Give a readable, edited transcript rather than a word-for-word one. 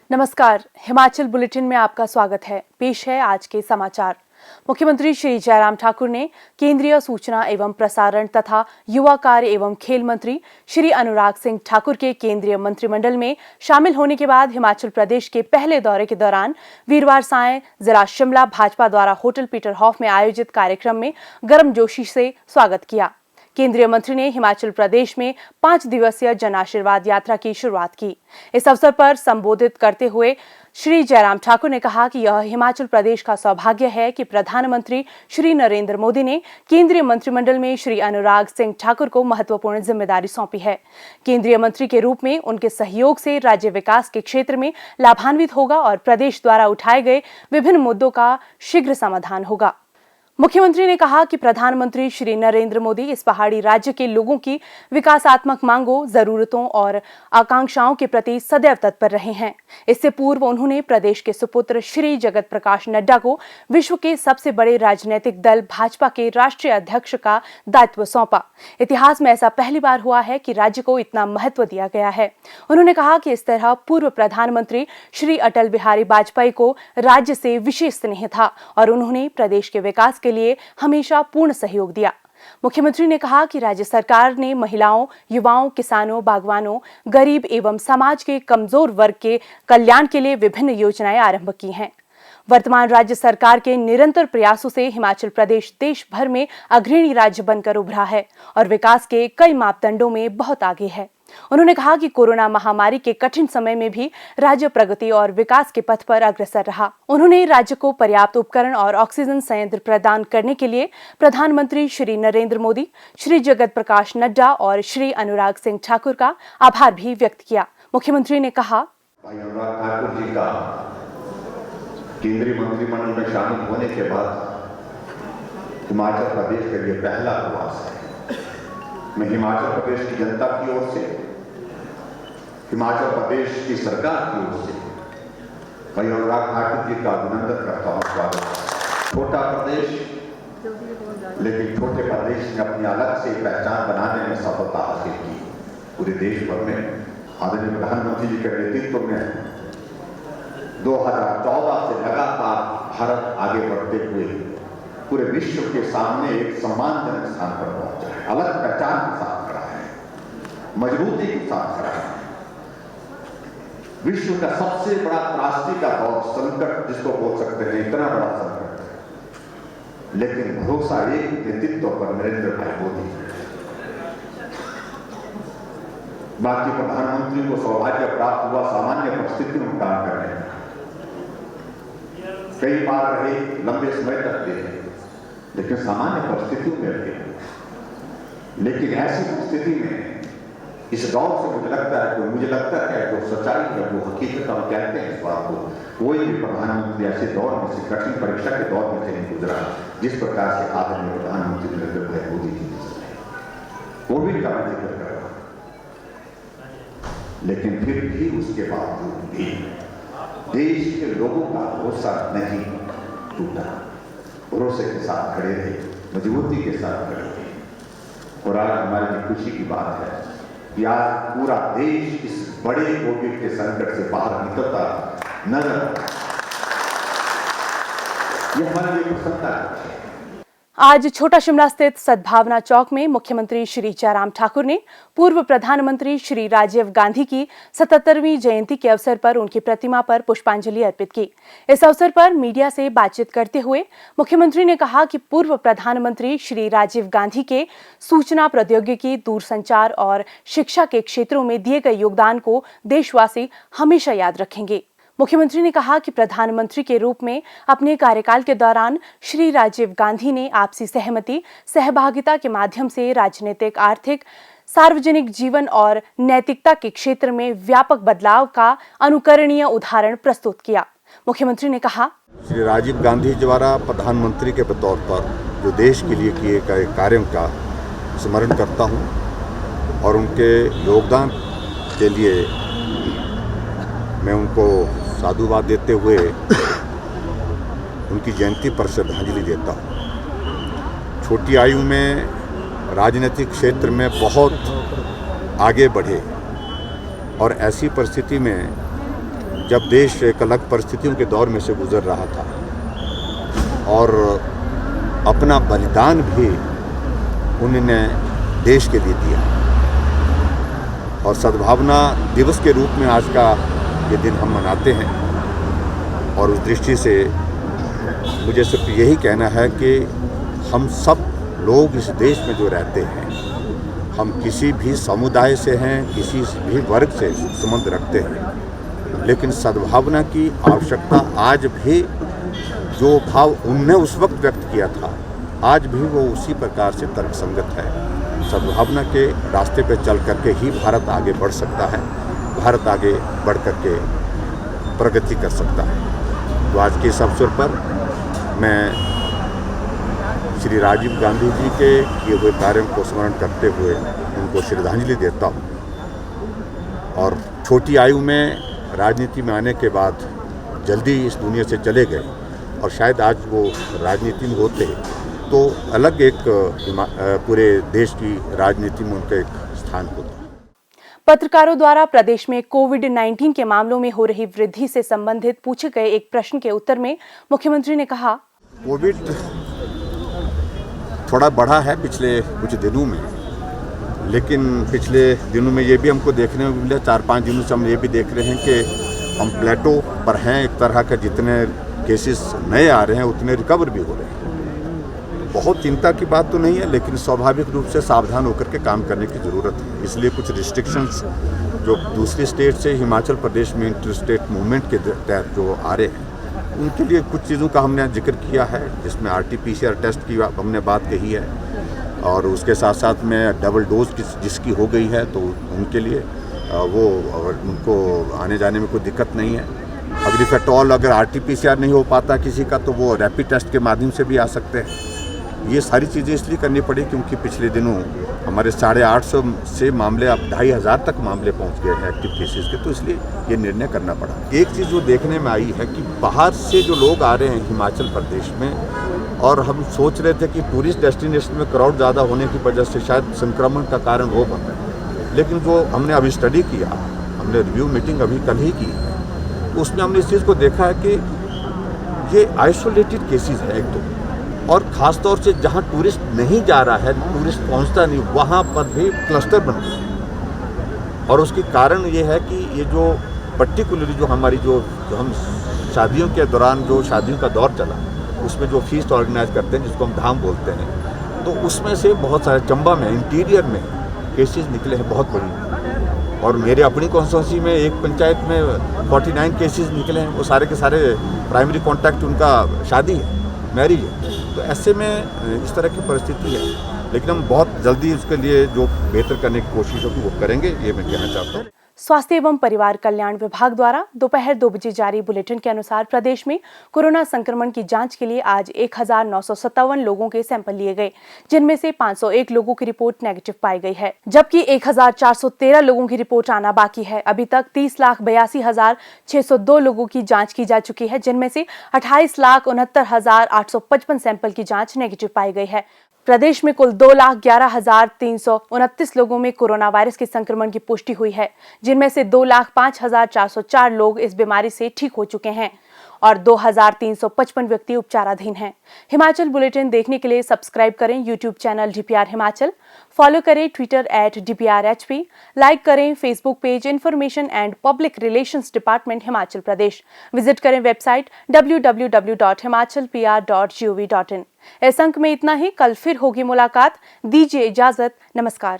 नमस्कार, हिमाचल बुलेटिन में आपका स्वागत है। पेश है आज के समाचार। मुख्यमंत्री श्री जयराम ठाकुर ने केंद्रीय सूचना एवं प्रसारण तथा युवा कार्य एवं खेल मंत्री श्री अनुराग सिंह ठाकुर के केंद्रीय मंत्रिमंडल में शामिल होने के बाद हिमाचल प्रदेश के पहले दौरे के दौरान वीरवार सायं जिला शिमला भाजपा द्वारा होटल पीटर हॉफ में आयोजित कार्यक्रम में गर्मजोशी से स्वागत किया। केंद्रीय मंत्री ने हिमाचल प्रदेश में 5 दिवसीय जन आशीर्वाद यात्रा की शुरुआत की। इस अवसर पर संबोधित करते हुए श्री जयराम ठाकुर ने कहा कि यह हिमाचल प्रदेश का सौभाग्य है कि प्रधानमंत्री श्री नरेंद्र मोदी ने केंद्रीय मंत्रिमंडल में श्री अनुराग सिंह ठाकुर को महत्वपूर्ण जिम्मेदारी सौंपी है। केंद्रीय मंत्री के रूप में उनके सहयोग से राज्य विकास के क्षेत्र में लाभान्वित होगा और प्रदेश द्वारा उठाए गए विभिन्न मुद्दों का शीघ्र समाधान होगा। मुख्यमंत्री ने कहा कि प्रधानमंत्री श्री नरेंद्र मोदी इस पहाड़ी राज्य के लोगों की विकासात्मक मांगों, जरूरतों और आकांक्षाओं के प्रति सदैव तत्पर रहे हैं। इससे पूर्व उन्होंने प्रदेश के सुपुत्र श्री जगत प्रकाश नड्डा को विश्व के सबसे बड़े राजनीतिक दल भाजपा के राष्ट्रीय अध्यक्ष का दायित्व सौंपा। इतिहास में ऐसा पहली बार हुआ है कि राज्य को इतना महत्व दिया गया है। उन्होंने कहा कि इस तरह पूर्व प्रधानमंत्री श्री अटल बिहारी वाजपेयी को राज्य से विशेष स्नेह था और उन्होंने प्रदेश के विकास के लिए हमेशा पूर्ण सहयोग दिया। मुख्यमंत्री ने कहा कि राज्य सरकार ने महिलाओं, युवाओं, किसानों, बागवानों, गरीब एवं समाज के कमजोर वर्ग के कल्याण के लिए विभिन्न योजनाएं आरंभ की हैं। वर्तमान राज्य सरकार के निरंतर प्रयासों से हिमाचल प्रदेश देश भर में अग्रणी राज्य बनकर उभरा है और विकास के कई मापदंडों में बहुत आगे है। उन्होंने कहा कि कोरोना महामारी के कठिन समय में भी राज्य प्रगति और विकास के पथ पर अग्रसर रहा। उन्होंने राज्य को पर्याप्त उपकरण और ऑक्सीजन संयंत्र प्रदान करने के लिए प्रधानमंत्री श्री नरेंद्र मोदी, श्री जगत प्रकाश नड्डा और श्री अनुराग सिंह ठाकुर का आभार भी व्यक्त किया। मुख्यमंत्री ने कहा, भाई अनुराग ठाकुर जी का केंद्रीय मंत्रिमंडल में शामिल होने के बाद हिमाचल प्रदेश के लिए पहला प्रवास है। मैं हिमाचल प्रदेश की जनता की ओर से, हिमाचल प्रदेश की सरकार की ओर से भाई अनुराग ठाकुर जी का अभिनंदन करता हूँ। स्वागत। छोटा प्रदेश, लेकिन छोटे प्रदेश ने अपनी अलग से पहचान बनाने में सफलता हासिल की। पूरे देश भर में आदरणीय प्रधानमंत्री जी के नेतृत्व में 2014 से लगातार भारत आगे बढ़ते हुए पूरे विश्व के सामने एक सम्मानजनक स्थान पर पहुंचा है। अलग पहचान के साथ खड़ा है, मजबूती के साथ खड़ा है। विश्व का सबसे बड़ा त्रासदी का दौर, संकट जिसको बोल सकते हैं, इतना बड़ा संकट है, लेकिन भरोसा एक नेतृत्व पर, नरेंद्र भाई मोदी। बाकी प्रधानमंत्री को सौभाग्य प्राप्त हुआ सामान्य परिस्थिति में काम करने का, कई बार रहे, लंबे समय तक रहे, लेकिन सामान्य परिस्थितियों में रहे। लेकिन ऐसी परिस्थिति में इस दौर से मुझे लगता है जो सच्चाई है, जो हकीकत हम कहते हैं इस बात को, कोई भी प्रधानमंत्री ऐसे दौर में से, कठिन परीक्षा के दौर में से नहीं गुजरा जिस प्रकार से आदरणीय प्रधानमंत्री नरेंद्र भाई मोदी जी कोविड का मैं जिक्र कर रहा, लेकिन फिर भी उसके बावजूद भी देश के लोगों का भरोसा नहीं टूटा। भरोसे के साथ खड़े रहे, मजबूती के साथ खड़े रहे। और आज हमारे लिए खुशी की बात है कि आज पूरा देश इस बड़े कोविड के संकट से बाहर निकलता नजर, ये हमारे लिए प्रसन्नता है। आज छोटा शिमला स्थित सद्भावना चौक में मुख्यमंत्री श्री जयराम ठाकुर ने पूर्व प्रधानमंत्री श्री राजीव गांधी की 77वीं जयंती के अवसर पर उनकी प्रतिमा पर पुष्पांजलि अर्पित की। इस अवसर पर मीडिया से बातचीत करते हुए मुख्यमंत्री ने कहा कि पूर्व प्रधानमंत्री श्री राजीव गांधी के सूचना प्रौद्योगिकी, दूरसंचार और शिक्षा के क्षेत्रों में दिए गए योगदान को देशवासी हमेशा याद रखेंगे। मुख्यमंत्री ने कहा कि प्रधानमंत्री के रूप में अपने कार्यकाल के दौरान श्री राजीव गांधी ने आपसी सहमति, सहभागिता के माध्यम से राजनीतिक, आर्थिक, सार्वजनिक जीवन और नैतिकता के क्षेत्र में व्यापक बदलाव का अनुकरणीय उदाहरण प्रस्तुत किया। मुख्यमंत्री ने कहा, श्री राजीव गांधी द्वारा प्रधानमंत्री के तौर पर जो देश के लिए किए गए कार्यों का स्मरण करता हूं और उनके योगदान के लिए मैं उनको साधुवाद देते हुए उनकी जयंती पर श्रद्धांजलि देता हूँ। छोटी आयु में राजनीतिक क्षेत्र में बहुत आगे बढ़े और ऐसी परिस्थिति में जब देश एक अलग परिस्थितियों के दौर में से गुजर रहा था और अपना बलिदान भी उन्होंने देश के लिए दिया। और सद्भावना दिवस के रूप में आज का ये दिन हम मनाते हैं। और उस दृष्टि से मुझे सिर्फ यही कहना है कि हम सब लोग इस देश में जो रहते हैं, हम किसी भी समुदाय से हैं, किसी भी वर्ग से संबंध रखते हैं, लेकिन सद्भावना की आवश्यकता आज भी जो भाव उनने उस वक्त व्यक्त किया था, आज भी वो उसी प्रकार से तर्कसंगत है। सद्भावना के रास्ते पर चल करके ही भारत आगे बढ़ सकता है, भारत आगे बढ़ करके प्रगति कर सकता है। तो आज के इस अवसर पर मैं श्री राजीव गांधी जी के किए हुए कार्यों को स्मरण करते हुए उनको श्रद्धांजलि देता हूँ। और छोटी आयु में राजनीति में आने के बाद जल्दी इस दुनिया से चले गए, और शायद आज वो राजनीति में होते तो अलग एक पूरे देश की राजनीति में उनका एक स्थान होता। पत्रकारों द्वारा प्रदेश में कोविड-19 के मामलों में हो रही वृद्धि से संबंधित पूछे गए एक प्रश्न के उत्तर में मुख्यमंत्री ने कहा, कोविड थोड़ा बढ़ा है पिछले कुछ दिनों में, लेकिन पिछले दिनों में ये भी हमको देखने को मिला, 4-5 दिनों से हम ये भी देख रहे हैं कि हम प्लेटो पर हैं एक तरह का। जितने केसेस नए आ रहे हैं उतने रिकवर भी हो रहे हैं। बहुत चिंता की बात तो नहीं है, लेकिन स्वाभाविक रूप से सावधान होकर के काम करने की ज़रूरत है। इसलिए कुछ रिस्ट्रिक्शंस जो दूसरी स्टेट से हिमाचल प्रदेश में इंटर स्टेट मूवमेंट के तहत जो आ रहे हैं, उनके लिए कुछ चीज़ों का हमने जिक्र किया है, जिसमें RT-PCR टेस्ट की हमने बात कही है, और उसके साथ साथ में डबल डोज जिसकी हो गई है तो उनके लिए वो उनको आने जाने में कोई दिक्कत नहीं है। अगर इफ एट ऑल अगर RT-PCR नहीं हो पाता किसी का, तो वो रैपिड टेस्ट के माध्यम से भी आ सकते हैं। ये सारी चीज़ें इसलिए करनी पड़ी क्योंकि पिछले दिनों हमारे 850 से मामले अब 2500 तक मामले पहुंच गए हैं एक्टिव केसेस के, तो इसलिए ये निर्णय करना पड़ा। एक चीज़ जो देखने में आई है कि बाहर से जो लोग आ रहे हैं हिमाचल प्रदेश में, और हम सोच रहे थे कि टूरिस्ट डेस्टिनेशन में क्राउड ज़्यादा होने की वजह से शायद संक्रमण का कारण वो बन रहा है, लेकिन जो हमने अभी स्टडी किया, हमने रिव्यू मीटिंग अभी कल ही की, उसमें हमने इस चीज़ को देखा है कि ये आइसोलेटेड केसेस है एक तो, और ख़ास तौर से जहाँ टूरिस्ट नहीं जा रहा है, टूरिस्ट पहुँचता नहीं, वहाँ पर भी क्लस्टर बन गए हैं। और उसकी कारण ये है कि ये जो पर्टिकुलरली जो हमारी जो हम शादियों के दौरान जो शादियों का दौर चला, उसमें जो फीस्ट ऑर्गेनाइज करते हैं जिसको हम धाम बोलते हैं, तो उसमें से बहुत सारे चंबा में इंटीरियर में केसेस निकले हैं बहुत बड़ी। और मेरे अपनी कॉन्स्टिट्यूंसी में एक पंचायत में 49 केसेस निकले हैं, वो सारे के सारे प्राइमरी कॉन्टैक्ट उनका शादी है, मैरिज है। तो ऐसे में इस तरह की परिस्थिति है, लेकिन हम बहुत जल्दी उसके लिए जो बेहतर करने की कोशिश होगी वो करेंगे, ये मैं कहना चाहता हूँ। स्वास्थ्य एवं परिवार कल्याण विभाग द्वारा दोपहर 2 बजे जारी बुलेटिन के अनुसार प्रदेश में कोरोना संक्रमण की जांच के लिए आज 1957 लोगों के सैंपल लिए गए, जिनमें से 501 लोगों की रिपोर्ट नेगेटिव पाई गई है, जबकि 1413 लोगों की रिपोर्ट आना बाकी है। अभी तक 30,82,602 लोगों की जांच की जा चुकी है, जिनमें से 28,69,855 सैंपल की जांच नेगेटिव पाई गई है। प्रदेश में कुल 2,11,329 लोगों में कोरोना वायरस के संक्रमण की पुष्टि हुई है, जिनमें से 2,05,404 लोग इस बीमारी से ठीक हो चुके हैं और 2,355 व्यक्ति उपचाराधीन हैं। हिमाचल बुलेटिन देखने के लिए सब्सक्राइब करें YouTube channel DPR Himachal, follow करें ट्विटर @DPRHP, लाइक करें Facebook page information and public relations department Himachal Pradesh, visit करें वेबसाइट www.himachalpr.gov.in। इस अंक में इतना ही, कल फिर होगी मुलाकात। दीजिए इजाजत, नमस्कार।